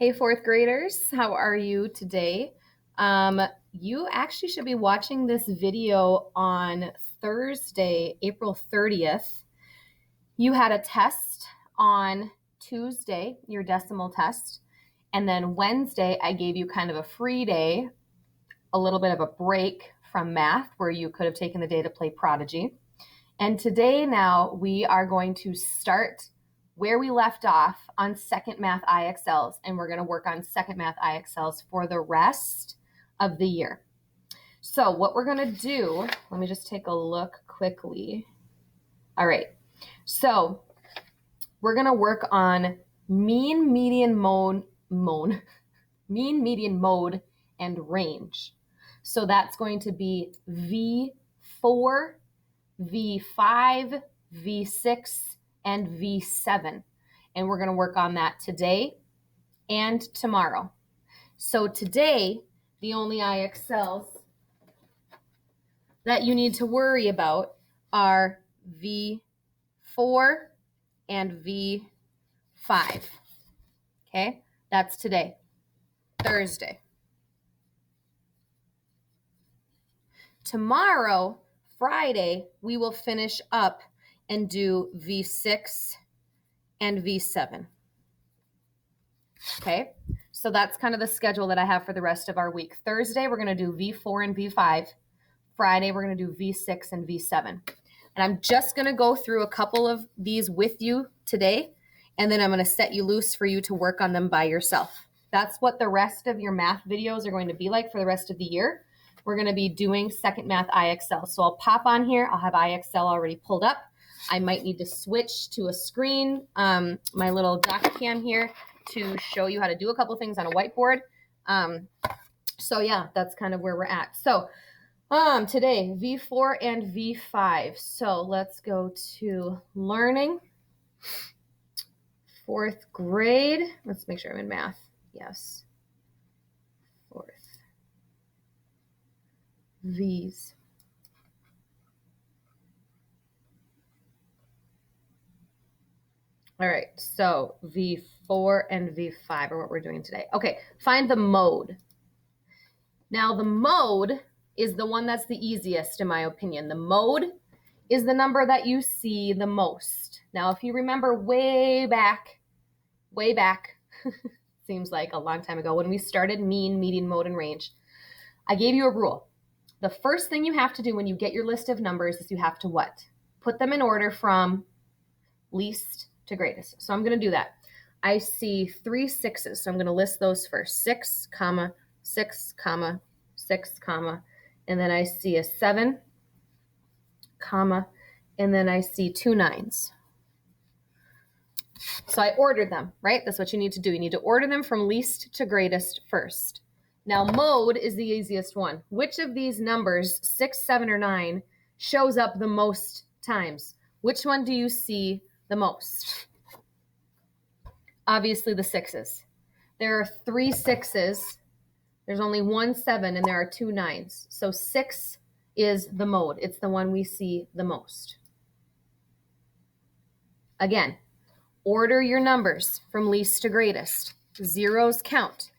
Hey, fourth graders, how are you today? You actually should be watching this video on Thursday, April 30th. You had a test on Tuesday, your decimal test, and then Wednesday, I gave you kind of a free day, a little bit of a break from math where you could have taken the day to play Prodigy. And today now we are going to start where we left off on second math IXLs, and we're going to work on second math IXLs for the rest of the year. So what we're going to do, let me just take a look quickly. All right, so we're going to work on mean, median, mode, and range. So that's going to be V4, V5, V6, and V7. And we're going to work on that today and tomorrow. So today, the only IXLs that you need to worry about are V4 and V5. Okay, that's today, Thursday. Tomorrow, Friday, we will finish up and do V6 and V7. Okay, so that's kind of the schedule that I have for the rest of our week. Thursday, we're going to do V4 and V5. Friday, we're going to do V6 and V7. And I'm just going to go through a couple of these with you today, and then I'm going to set you loose for you to work on them by yourself. That's what the rest of your math videos are going to be like for the rest of the year. We're going to be doing second math IXL. So I'll pop on here. I'll have IXL already pulled up. I might need to switch to a screen, my little doc cam here, to show you how to do a couple things on a whiteboard. So yeah, that's kind of where we're at. So today, V4 and V5. So let's go to learning. Fourth grade. Let's make sure I'm in math. Yes. Fourth. V's. All right, so V4 and V5 are what we're doing today. Okay, find the mode. Now the mode is the one that's the easiest in my opinion. The mode is the number that you see the most. Now, if you remember way back, seems like a long time ago when we started mean, median, mode, and range, I gave you a rule. The first thing you have to do when you get your list of numbers is you have to what? Put them in order from least to greatest. So I'm going to do that. I see 3 6s, so I'm going to list those first. 6, 6, 6, and then I see a 7, and then I see 2 9s. So I ordered them, right? That's what you need to do. You need to order them from least to greatest first. Now, mode is the easiest one. Which of these numbers, 6, 7, or 9, shows up the most times? Which one do you see the most? Obviously, the 6s. There are 3 6s. There's only 1 7, and there are 2 9s. So 6 is the mode. It's the one we see the most. Again, order your numbers from least to greatest. Zeros count.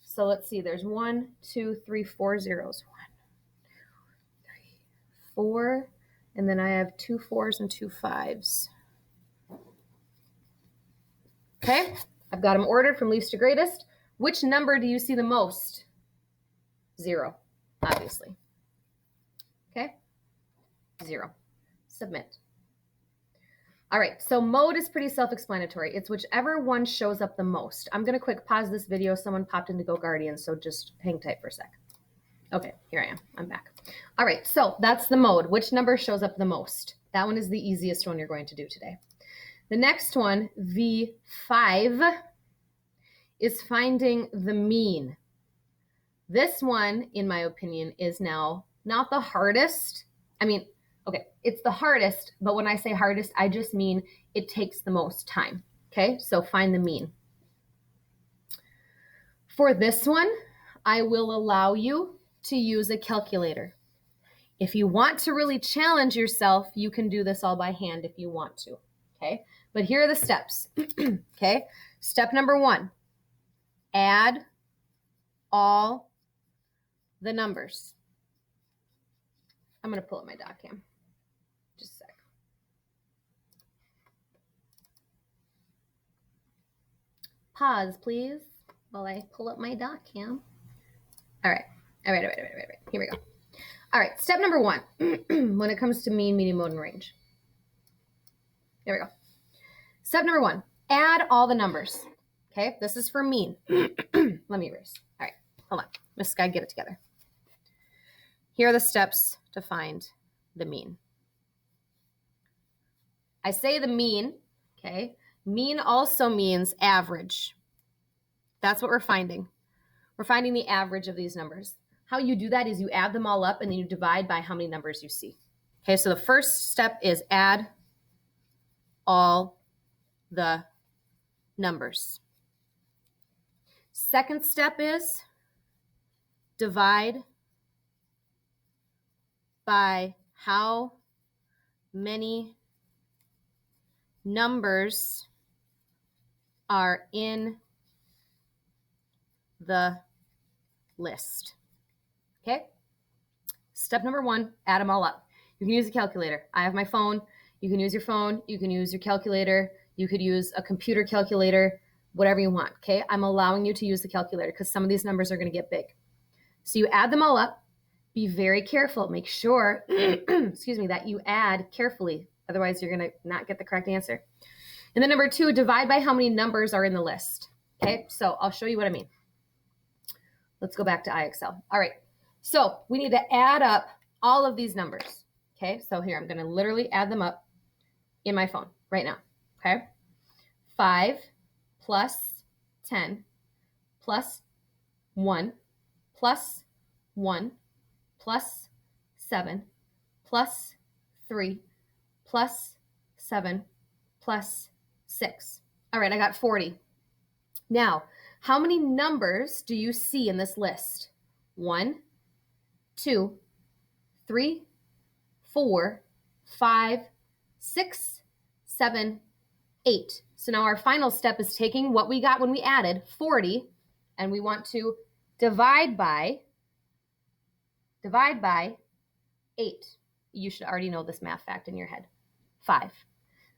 So let's see. There's 1, 2, 3, 4 zeros. 1, 2, 3, 4. And then I have 2 4s and 2 5s. Okay, I've got them ordered from least to greatest. Which number do you see the most? 0, obviously. Okay, 0. Submit. All right, so mode is pretty self-explanatory. It's whichever one shows up the most. I'm going to quick pause this video. Someone popped in to go Guardian, so just hang tight for a sec. Okay, here I am. I'm back. All right, so that's the mode. Which number shows up the most? That one is the easiest one you're going to do today. The next one, V5, is finding the mean. This one, in my opinion, is now not the hardest. Okay, it's the hardest, but when I say hardest, I just mean it takes the most time. Okay, so find the mean. For this one, I will allow you to use a calculator. If you want to really challenge yourself, you can do this all by hand if you want to. Okay, but here are the steps. Okay, step number 1. add all the numbers. I'm going to pull up my doc cam. Just a sec. Pause, please, while I pull up my doc cam. All right. Here we go. All right. Step number 1, when it comes to mean, median, mode, and range. Here we go. Step number 1, add all the numbers. Okay. This is for mean. Let me erase. All right. Hold on. Let's get it together. Here are the steps to find the mean. I say the mean, okay? Mean also means average. That's what we're finding. We're finding the average of these numbers. How you do that is you add them all up and then you divide by how many numbers you see. Okay, so the first step is add all the numbers. Second step is divide by how many numbers are in the list. Okay? Step number 1, add them all up. You can use a calculator. I have my phone. You can use your phone. You can use your calculator. You could use a computer calculator, whatever you want. Okay? I'm allowing you to use the calculator because some of these numbers are going to get big. So you add them all up. Be very careful. Make sure, excuse me, that you add carefully. Otherwise, you're going to not get the correct answer. And then number 2, divide by how many numbers are in the list. Okay, so I'll show you what I mean. Let's go back to IXL. All right, so we need to add up all of these numbers. Okay, so here, I'm going to literally add them up in my phone right now. Okay, 5 plus 10 plus 1 plus 1 plus 7 plus 3 plus 7 plus 6. All right, I got 40. Now, how many numbers do you see in this list? 1, 2, 3, 4, 5, 6, 7, 8. So now our final step is taking what we got when we added 40, and we want to divide by 8. You should already know this math fact in your head. 5.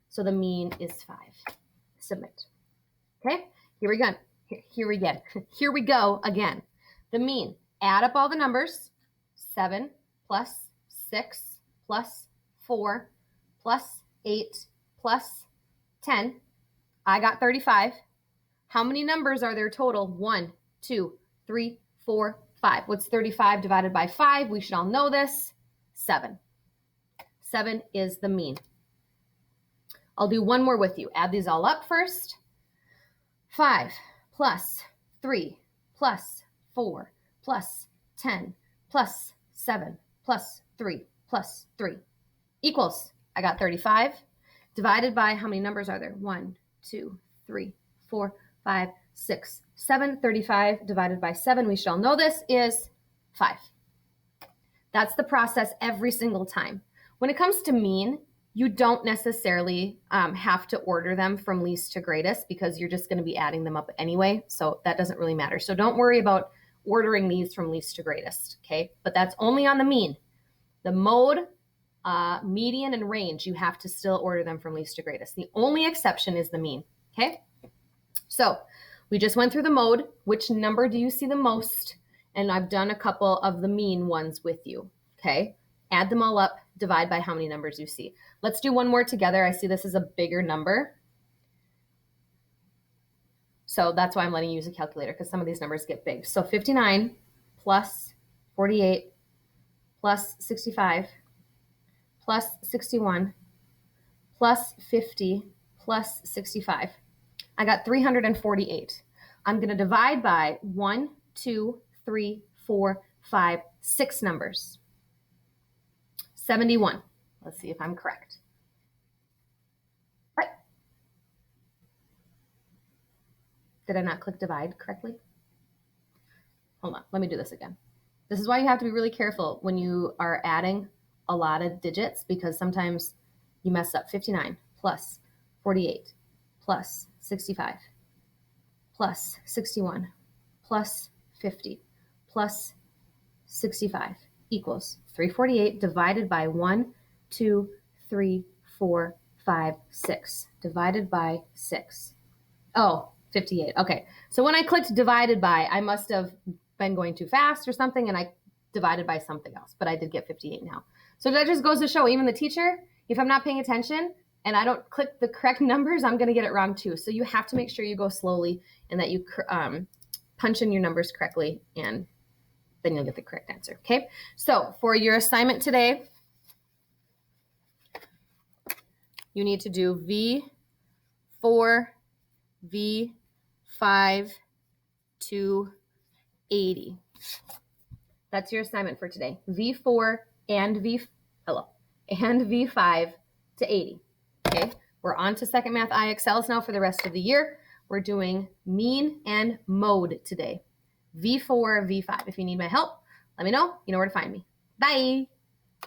So the mean is 5. Submit. Okay, here we go again. The mean, add up all the numbers. 7 plus 6 plus 4 plus 8 plus 10. I got 35. How many numbers are there total? 1, 2, 3, 4, 5. What's 35 divided by 5? We should all know this. 7. 7 is the mean. I'll do one more with you. Add these all up first. 5 plus 3 plus 4 plus 10 plus 7 plus 3 plus 3 equals, I got 35 divided by how many numbers are there? 1, 2, 3, 4, 5, 6, 7. 35 divided by 7, we should all know this, is 5. That's the process every single time. When it comes to mean, you don't necessarily have to order them from least to greatest because you're just going to be adding them up anyway. So that doesn't really matter. So don't worry about ordering these from least to greatest. Okay. But that's only on the mean. The mode, median, and range, you have to still order them from least to greatest. The only exception is the mean. Okay. So we just went through the mode. Which number do you see the most? And I've done a couple of the mean ones with you. Okay. Add them all up, divide by how many numbers you see. Let's do one more together. I see this is a bigger number. So that's why I'm letting you use a calculator because some of these numbers get big. So 59 plus 48 plus 65 plus 61 plus 50 plus 65. I got 348. I'm going to divide by 1, 2, 3, 4, 5, 6 numbers. 71. Let's see if I'm correct. Right. Did I not click divide correctly? Hold on, let me do this again. This is why you have to be really careful when you are adding a lot of digits because sometimes you mess up. 59 plus 48 plus 65 plus 61 plus 50 plus 65 equals 348 divided by 1, 2, 3, 4, 5, 6 divided by 6. Oh, 58. Okay. So when I clicked divided by, I must have been going too fast or something, and I divided by something else, but I did get 58 now. So that just goes to show, even the teacher, if I'm not paying attention and I don't click the correct numbers, I'm going to get it wrong too. So you have to make sure you go slowly and that you punch in your numbers correctly, and then you'll get the correct answer. Okay. So for your assignment today, you need to do V4-V5 to 80. That's your assignment for today. V4 and V5 to 80. Okay, we're on to second math IXLs now for the rest of the year. We're doing mean and mode today. V4, V5. If you need my help, let me know. You know where to find me. Bye.